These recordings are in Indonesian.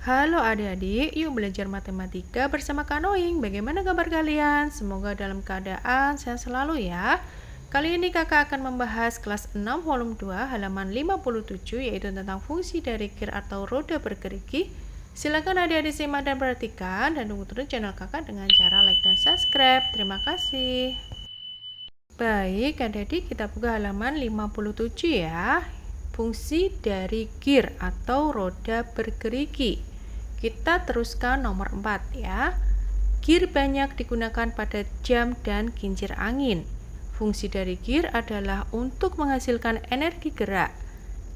Halo adik-adik, yuk belajar matematika bersama Kak Noing. Bagaimana kabar kalian? Semoga dalam keadaan sehat selalu ya. Kali ini kakak akan membahas kelas 6 volume 2 halaman 57 yaitu tentang fungsi dari kir atau roda bergerigi. Silakan adik-adik simak dan perhatikan dan tunggu terus channel kakak dengan cara like dan subscribe. Terima kasih. Baik adik-adik, kita buka halaman 57 ya. Fungsi dari kir atau roda bergerigi. Kita teruskan nomor 4 ya. Kir banyak digunakan pada jam dan kincir angin. Fungsi dari kir adalah untuk menghasilkan energi gerak.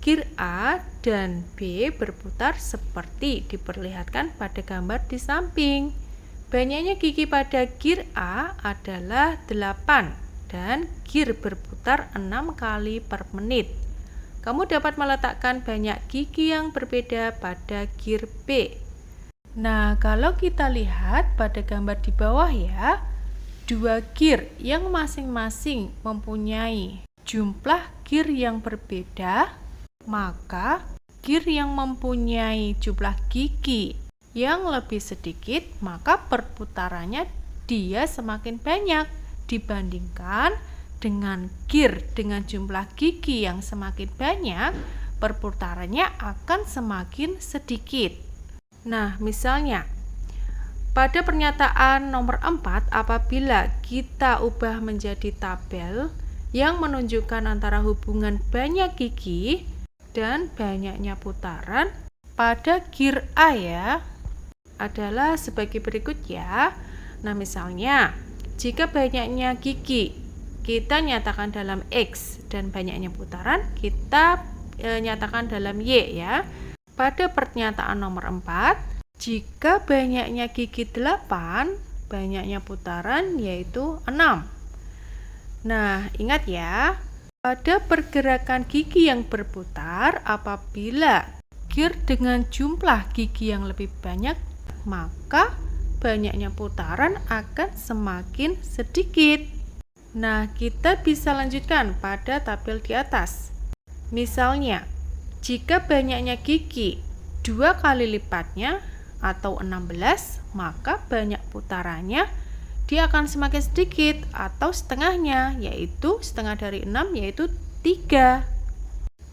Kir A dan B berputar seperti diperlihatkan pada gambar di samping. Banyaknya gigi pada kir A adalah 8 dan kir berputar 6 kali per menit. Kamu dapat meletakkan banyak gigi yang berbeda pada kir B. Nah, kalau kita lihat pada gambar di bawah ya, dua kir yang masing-masing mempunyai jumlah kir yang berbeda, maka kir yang mempunyai jumlah gigi yang lebih sedikit, maka perputarannya dia semakin banyak dibandingkan dengan kir dengan jumlah gigi yang semakin banyak, perputarannya akan semakin sedikit. Nah, misalnya pada pernyataan nomor 4, apabila kita ubah menjadi tabel yang menunjukkan antara hubungan banyak gigi dan banyaknya putaran pada kir A ya, adalah sebagai berikut ya. Nah, misalnya jika banyaknya gigi kita nyatakan dalam X dan banyaknya putaran kita nyatakan dalam Y ya. Pada pernyataan nomor 4, jika banyaknya gigi 8, banyaknya putaran yaitu 6. Nah, ingat ya, pada pergerakan gigi yang berputar, apabila kir dengan jumlah gigi yang lebih banyak, maka banyaknya putaran akan semakin sedikit. Nah, kita bisa lanjutkan pada tabel di atas. Misalnya, jika banyaknya gigi 2 kali lipatnya atau 16, maka banyak putarannya dia akan semakin sedikit atau setengahnya, yaitu setengah dari 6 yaitu 3.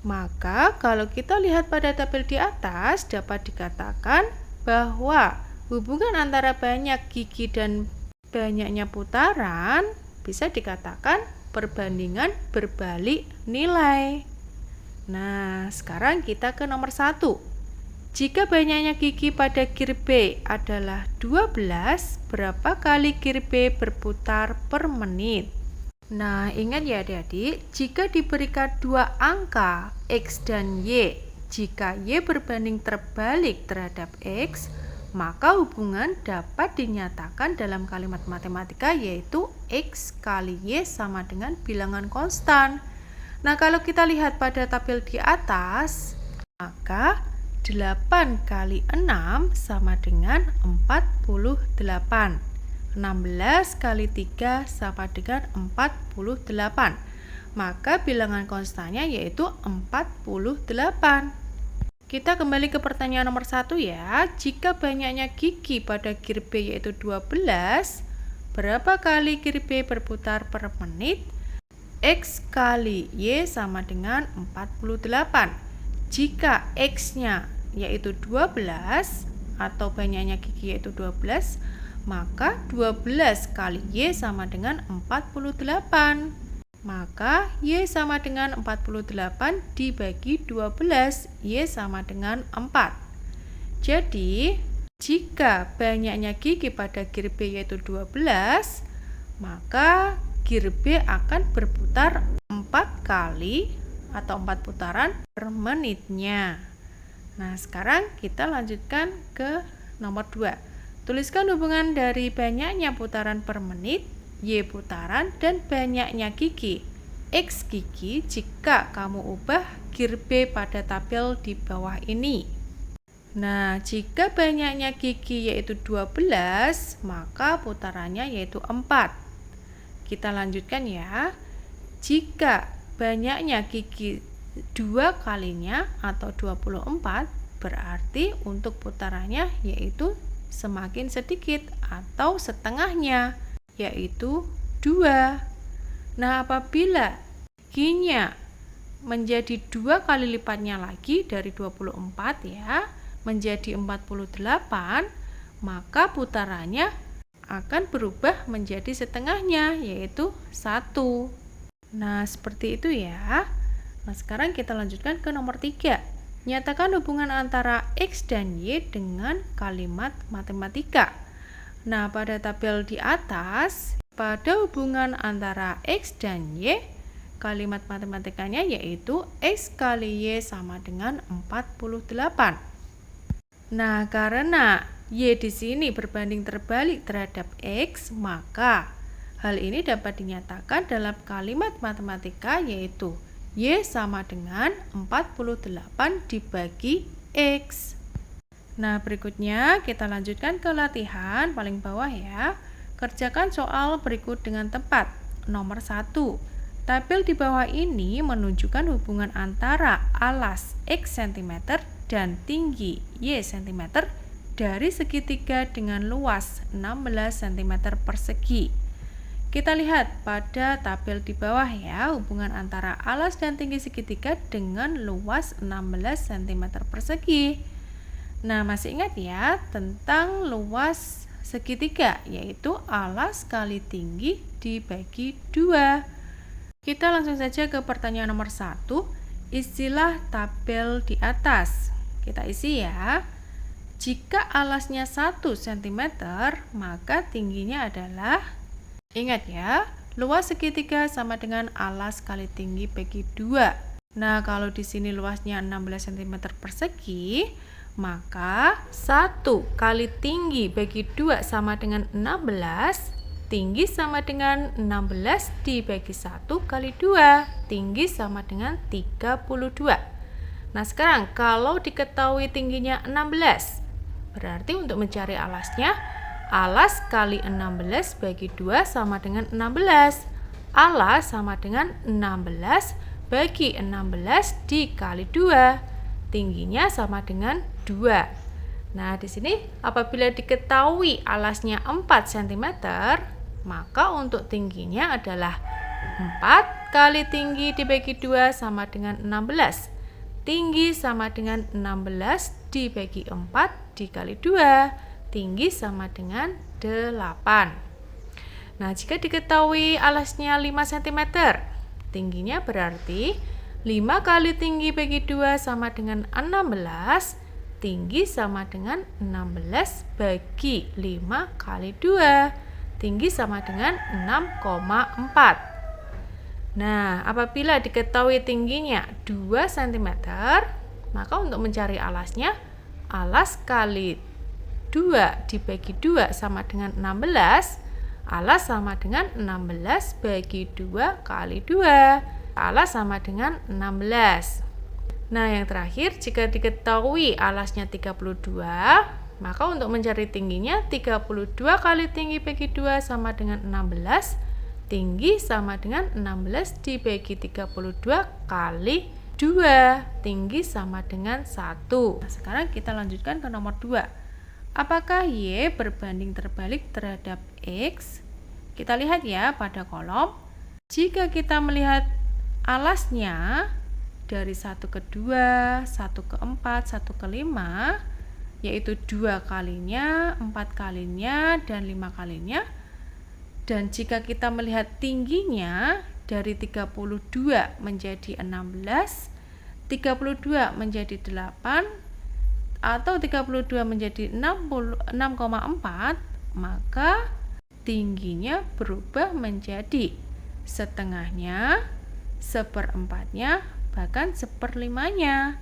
Maka kalau kita lihat pada tabel di atas dapat dikatakan bahwa hubungan antara banyak gigi dan banyaknya putaran bisa dikatakan perbandingan berbalik nilai. Nah, sekarang kita ke nomor 1. Jika banyaknya gigi pada kir B adalah 12, berapa kali kir B berputar per menit? Nah, ingat ya adik-adik, jika diberikan dua angka X dan Y, jika Y berbanding terbalik terhadap X, maka hubungan dapat dinyatakan dalam kalimat matematika yaitu X kali Y sama dengan bilangan konstan. Nah, kalau kita lihat pada tabel di atas, maka 8 kali 6 sama dengan 48. 16 kali 3 sama dengan 48. Maka bilangan konstannya yaitu 48. Kita kembali ke pertanyaan nomor 1 ya. Jika banyaknya gigi pada kir B yaitu 12, berapa kali kir B berputar per menit? X kali Y sama dengan 48. Jika X-nya yaitu 12 atau banyaknya gigi yaitu 12, maka 12 kali Y sama dengan 48. Maka Y sama dengan 48 dibagi 12, Y sama dengan 4. Jadi, jika banyaknya gigi pada kir B yaitu 12, maka kir B akan berputar 4 kali atau 4 putaran per menitnya. Nah, sekarang kita lanjutkan ke nomor 2. Tuliskan hubungan dari banyaknya putaran per menit, Y putaran, dan banyaknya gigi, X gigi jika kamu ubah kir B pada tabel di bawah ini. Nah, jika banyaknya gigi yaitu 12, maka putarannya yaitu 4. Kita lanjutkan ya. Jika banyaknya gigi 2 kalinya atau 24, berarti untuk putarannya yaitu semakin sedikit atau setengahnya, yaitu 2. Nah, apabila Q-nya menjadi 2 kali lipatnya lagi dari 24 ya, menjadi 48, maka putarannya akan berubah menjadi setengahnya, yaitu 1. Nah, seperti itu ya. Nah, sekarang kita lanjutkan ke nomor 3. Nyatakan hubungan antara X dan Y dengan kalimat matematika. Nah, pada tabel di atas, pada hubungan antara X dan Y, kalimat matematikanya yaitu X kali Y sama dengan 48. Nah, karena Y di sini berbanding terbalik terhadap X, maka hal ini dapat dinyatakan dalam kalimat matematika yaitu Y sama dengan 48 dibagi X. Nah, berikutnya kita lanjutkan ke latihan paling bawah ya. Kerjakan soal berikut dengan tepat. Nomor 1. Tabel di bawah ini menunjukkan hubungan antara alas X cm dan tinggi Y cm dari segitiga dengan luas 16 cm persegi. Kita lihat pada tabel di bawah ya, hubungan antara alas dan tinggi segitiga dengan luas 16 cm persegi. Nah, masih ingat ya tentang luas segitiga, yaitu alas kali tinggi dibagi 2. Kita langsung saja ke pertanyaan nomor 1. Istilah tabel di atas. Kita isi ya. Jika alasnya 1 cm, maka tingginya adalah, ingat ya, luas segitiga sama dengan alas kali tinggi bagi 2. Nah, kalau di sini luasnya 16 cm persegi, maka 1 kali tinggi bagi 2 sama dengan 16, tinggi sama dengan 16 dibagi 1 kali 2, tinggi sama dengan 32. Nah, sekarang kalau diketahui tingginya 16, berarti untuk mencari alasnya, alas kali 16 bagi 2 sama dengan 16. Alas sama dengan 16 bagi 16 dikali 2. Tingginya sama dengan 2. Nah, di sini apabila diketahui alasnya 4 cm, maka untuk tingginya adalah 4 kali tinggi dibagi 2 sama dengan 16. Tinggi sama dengan 16 dibagi 4 dikali 2. Tinggi sama dengan 8. Nah, jika diketahui alasnya 5 cm, tingginya berarti 5 kali tinggi bagi 2 sama dengan 16. Tinggi sama dengan 16 bagi 5 kali 2. Tinggi sama dengan 6,4. Nah, apabila diketahui tingginya 2 cm, maka untuk mencari alasnya, alas kali 2 dibagi 2 sama dengan 16. Alas sama dengan 16 bagi 2 kali 2. Alas sama dengan 16. Nah, yang terakhir, jika diketahui alasnya 32, maka untuk mencari tingginya, 32 kali tinggi bagi 2 sama dengan 16. Tinggi sama dengan 16 dibagi 32 kali 2. Tinggi sama dengan 1. Nah, sekarang kita lanjutkan ke nomor 2. Apakah Y berbanding terbalik terhadap X? Kita lihat ya pada kolom. Jika kita melihat alasnya dari 1 ke 2, 1 ke 4, 1 ke 5, yaitu 2 kalinya, 4 kalinya, dan 5 kalinya. Dan jika kita melihat tingginya dari 32 menjadi 16, 32 menjadi 8, atau 32 menjadi 6,4, maka tingginya berubah menjadi setengahnya, seperempatnya, bahkan seperlimanya.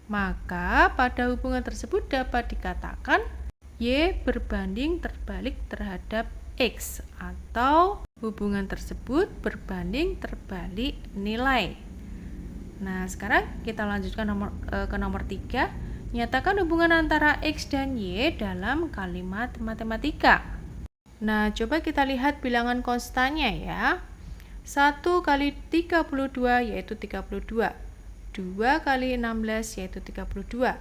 Maka pada hubungan tersebut dapat dikatakan Y berbanding terbalik terhadap X, atau hubungan tersebut berbanding terbalik nilai. Nah, sekarang kita lanjutkan ke nomor 3. Nyatakan hubungan antara X dan Y dalam kalimat matematika. Nah, coba kita lihat bilangan konstannya ya. 1 kali 32 yaitu 32. 2 kali 16 yaitu 32.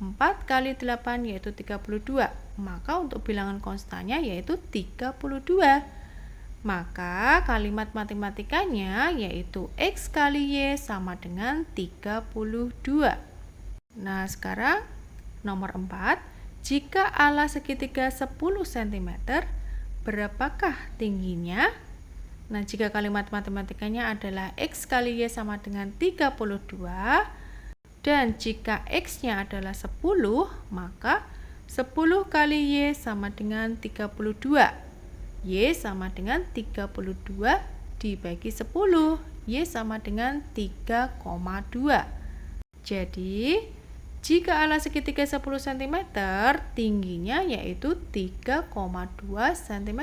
4 kali 8 yaitu 32. Maka untuk bilangan konstannya yaitu 32. Maka kalimat matematikanya yaitu X kali Y sama dengan 32. Nah, sekarang nomor 4. Jika alas segitiga 10 cm, berapakah tingginya? Nah, jika kalimat matematikanya adalah X kali Y sama dengan 32, dan jika X-nya adalah 10, maka 10 kali Y sama dengan 32. Y sama dengan 32 dibagi 10. Y sama dengan 3,2. Jadi, jika alas segitiga 10 cm, tingginya yaitu 3,2 cm.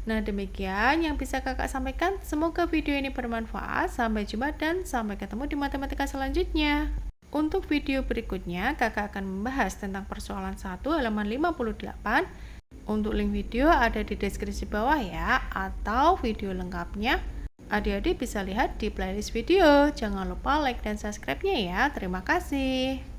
Nah, demikian yang bisa kakak sampaikan. Semoga video ini bermanfaat. Sampai jumpa dan sampai ketemu di matematika selanjutnya. Untuk video berikutnya, kakak akan membahas tentang persoalan 1 halaman 58. Untuk link video ada di deskripsi bawah ya, atau video lengkapnya adik-adik bisa lihat di playlist video. Jangan lupa like dan subscribe-nya ya. Terima kasih.